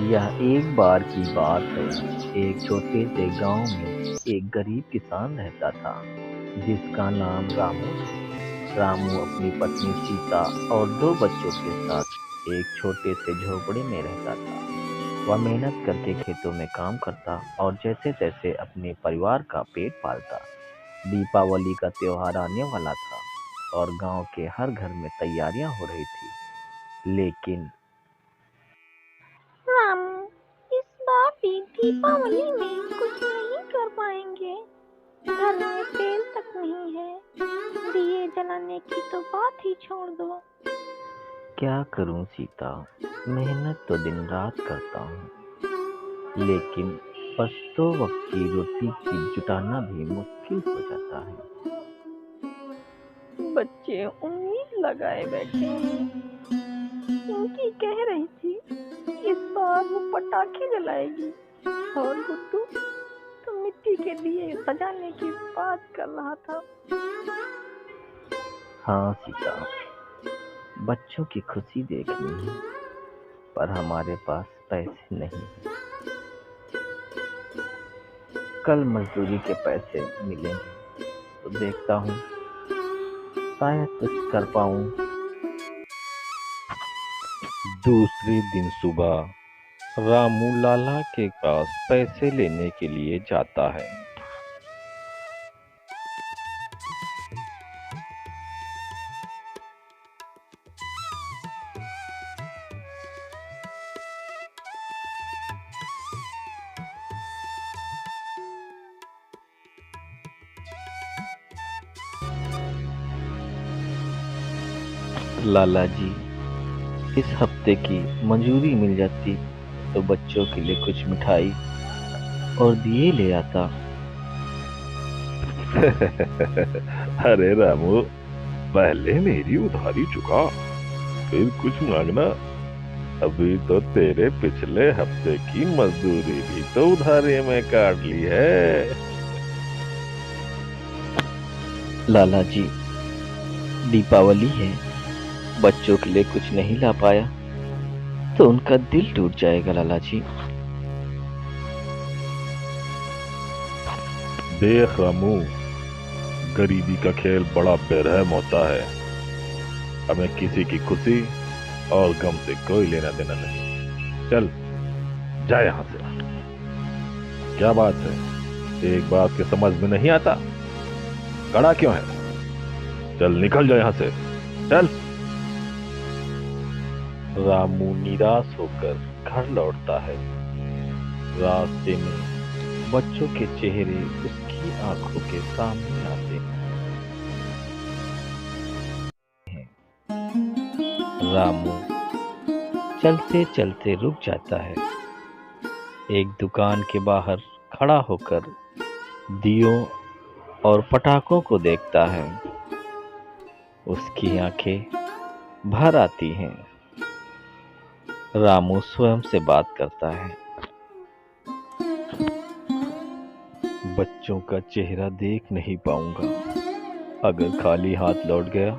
यह एक बार की बात है। एक छोटे से गांव में एक गरीब किसान रहता था जिसका नाम रामू था। रामू अपनी पत्नी सीता और दो बच्चों के साथ एक छोटे से झोपड़े में रहता था। वह मेहनत करके खेतों में काम करता और जैसे तैसे अपने परिवार का पेट पालता। दीपावली का त्योहार आने वाला था और गांव के हर घर में तैयारियां हो रही थी। लेकिन रामू, इस बार भी दीपावली में कुछ नहीं कर पाएंगे। घर में तेल तक नहीं है। दिए जलाने की तो बात ही छोड़ दो। क्या करूं सीता, मेहनत तो दिन रात करता हूँ, लेकिन पस्तों वक्त की रोटी की जुटाना भी मुश्किल हो जाता है। बच्चे उम्मीद लगाए बैठे हैं। पिंकी कह रही थी इस बार वो पटाखे जलाएगी और गुड्डू तो मिट्टी के दिए सजाने की बात कर रहा था। हाँ सीता, बच्चों की खुशी देखनी है, पर हमारे पास पैसे नहीं हैं। कल मजदूरी के पैसे मिलेंगे तो देखता हूँ, शायद कुछ कर पाऊँ। दूसरे दिन सुबह रामू लाला के पास पैसे लेने के लिए जाता है। लाला जी, इस हफ्ते की मजूरी मिल जाती तो बच्चों के लिए कुछ मिठाई और दिए ले आता। अरे रामू, पहले मेरी उधारी चुका, फिर कुछ मांगना। अभी तो तेरे पिछले हफ्ते की मजदूरी भी तो उधारी में काट ली है। लाला जी, दीपावली है, बच्चों के लिए कुछ नहीं ला पाया तो उनका दिल टूट जाएगा। लाला जी, देख रामू, गरीबी का खेल बड़ा बेरहम होता है। हमें किसी की खुशी और गम से कोई लेना देना नहीं। चल जा यहाँ से। क्या बात है, एक बात के समझ में नहीं आता? खड़ा क्यों है? चल निकल जा यहाँ से, चल। रामू निराश होकर घर लौटता है। रास्ते में बच्चों के चेहरे उसकी आंखों के सामने आते हैं। रामू चलते चलते रुक जाता है। एक दुकान के बाहर खड़ा होकर दियों और पटाखों को देखता है। उसकी आंखें भर आती हैं। रामू स्वयं से बात करता है। बच्चों का चेहरा देख नहीं पाऊंगा अगर खाली हाथ लौट गया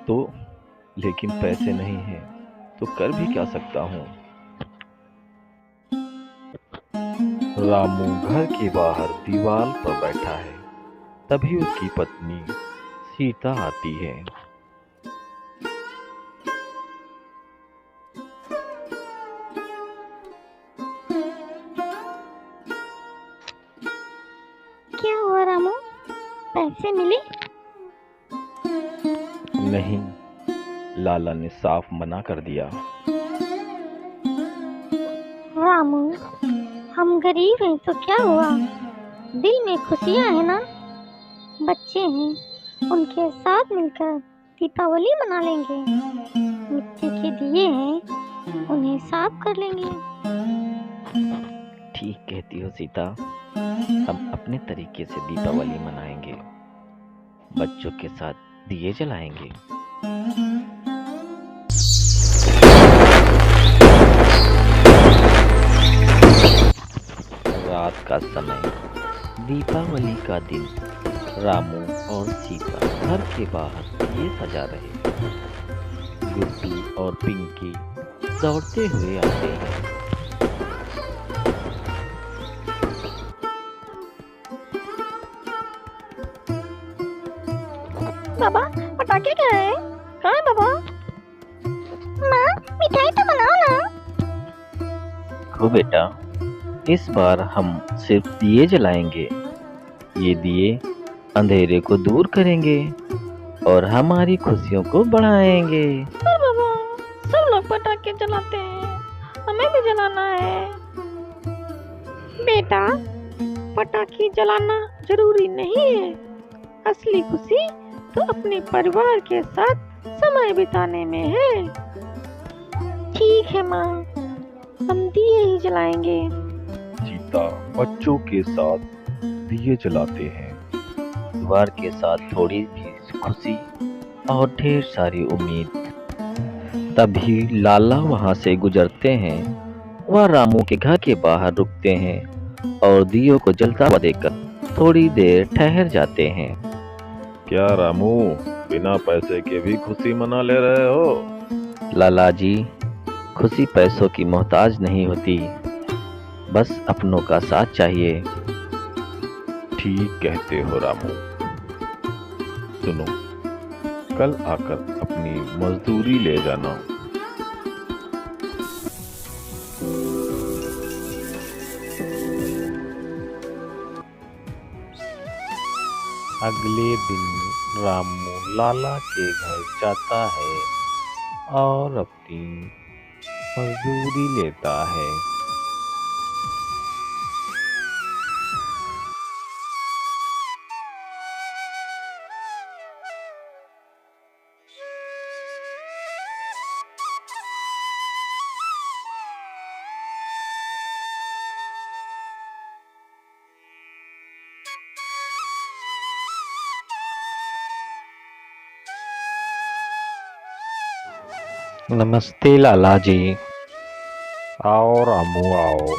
तो, लेकिन पैसे नहीं हैं तो कर भी क्या सकता हूँ। रामू घर के बाहर दीवार पर बैठा है। तभी उसकी पत्नी सीता आती है। क्या हुआ रामू, पैसे मिले? नहीं, लाला ने साफ मना कर दिया। रामू, हम गरीब हैं तो क्या हुआ, दिल में खुशियां हैं ना। बच्चे हैं, उनके साथ मिलकर दीपावली मना लेंगे। मिट्टी के दिए हैं, उन्हें साफ कर लेंगे। ठीक कहती हो सीता, हम अपने तरीके से दीपावली मनाएंगे। बच्चों के साथ दिए जलाएंगे। रात का समय, दीपावली का दिन। रामू और सीता घर के बाहर दिए सजा रहे। गुड्डू और पिंकी दौड़ते हुए आते हैं। देखो बेटा, इस बार हम सिर्फ दिए जलाएंगे। ये दिए अंधेरे को दूर करेंगे और हमारी खुशियों को बढ़ाएंगे। पर बाबा, सब लोग पटाखे जलाते हैं, हमें भी जलाना है। बेटा, पटाखे जलाना जरूरी नहीं है। असली खुशी तो अपने परिवार के साथ समय बिताने में है। ठीक है माँ, हम दिए ही जलाएंगे। चीता बच्चों के साथ दिए जलाते हैं। परिवार के साथ थोड़ी भी खुशी और ढेर सारी उम्मीद। तभी लाला वहाँ से गुजरते हैं। वह रामू के घर के बाहर रुकते हैं और दियों को जलता हुआ देखकर थोड़ी देर ठहर जाते हैं। क्या रामू, बिना पैसे के भी खुशी मना ले रहे हो? लाला जी, खुशी पैसों की मोहताज नहीं होती, बस अपनों का साथ चाहिए। ठीक कहते हो रामू। सुनो, कल आकर अपनी मजदूरी ले जाना। अगले दिन रामू लाला के घर जाता है और अपनी मजदूरी लेता है। नमस्ते लाला जी। आओ रामू आओ,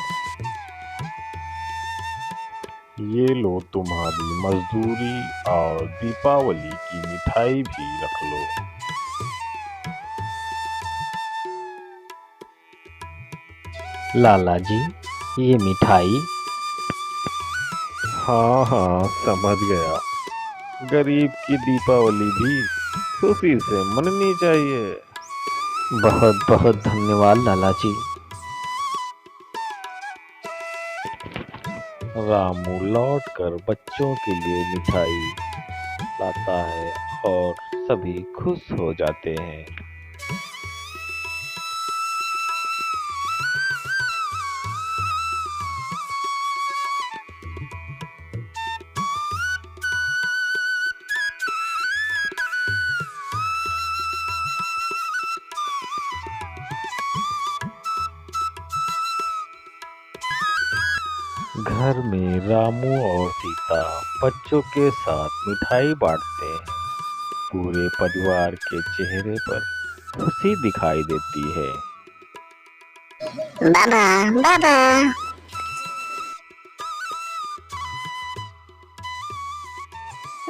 ये लो तुम्हारी मजदूरी और दीपावली की मिठाई भी रख लो। लाला जी, ये मिठाई? हाँ हाँ, समझ गया। गरीब की दीपावली भी खुशी से मननी चाहिए। बहुत बहुत धन्यवाद लाला जी। रामू लौटकर बच्चों के लिए मिठाई लाता है और सभी खुश हो जाते हैं। घर में रामू और सीता बच्चों के साथ मिठाई बांटते हैं। पूरे परिवार के चेहरे पर खुशी दिखाई देती है। बाबा बाबा,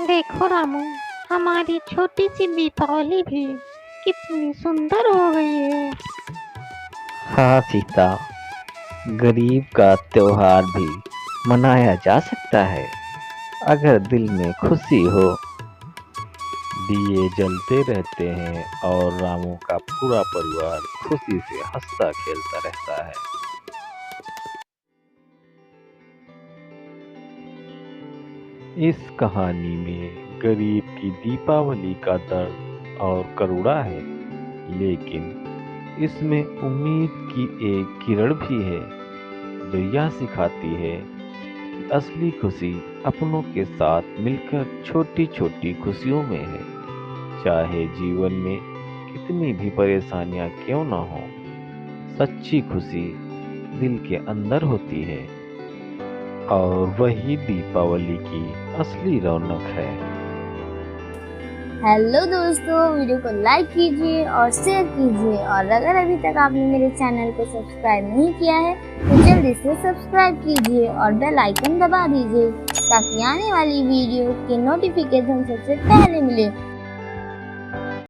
देखो रामू, हमारी छोटी सी दीपावली भी कितनी सुंदर हो गई है। हाँ सीता, गरीब का त्योहार भी मनाया जा सकता है अगर दिल में खुशी हो। दिए जलते रहते हैं और रामू का पूरा परिवार खुशी से हंसता खेलता रहता है। इस कहानी में गरीब की दीपावली का दर्द और करुणा है, लेकिन इसमें उम्मीद की एक किरण भी है जो यह सिखाती है कि असली खुशी अपनों के साथ मिलकर छोटी छोटी खुशियों में है। चाहे जीवन में कितनी भी परेशानियां क्यों ना हो, सच्ची खुशी दिल के अंदर होती है और वही दीपावली की असली रौनक है। हेलो दोस्तों, वीडियो को लाइक कीजिए और शेयर कीजिए, और अगर अभी तक आपने मेरे चैनल को सब्सक्राइब नहीं किया है तो जल्दी से सब्सक्राइब कीजिए और बेल आइकन दबा दीजिए ताकि आने वाली वीडियो के नोटिफिकेशन सबसे पहले मिले।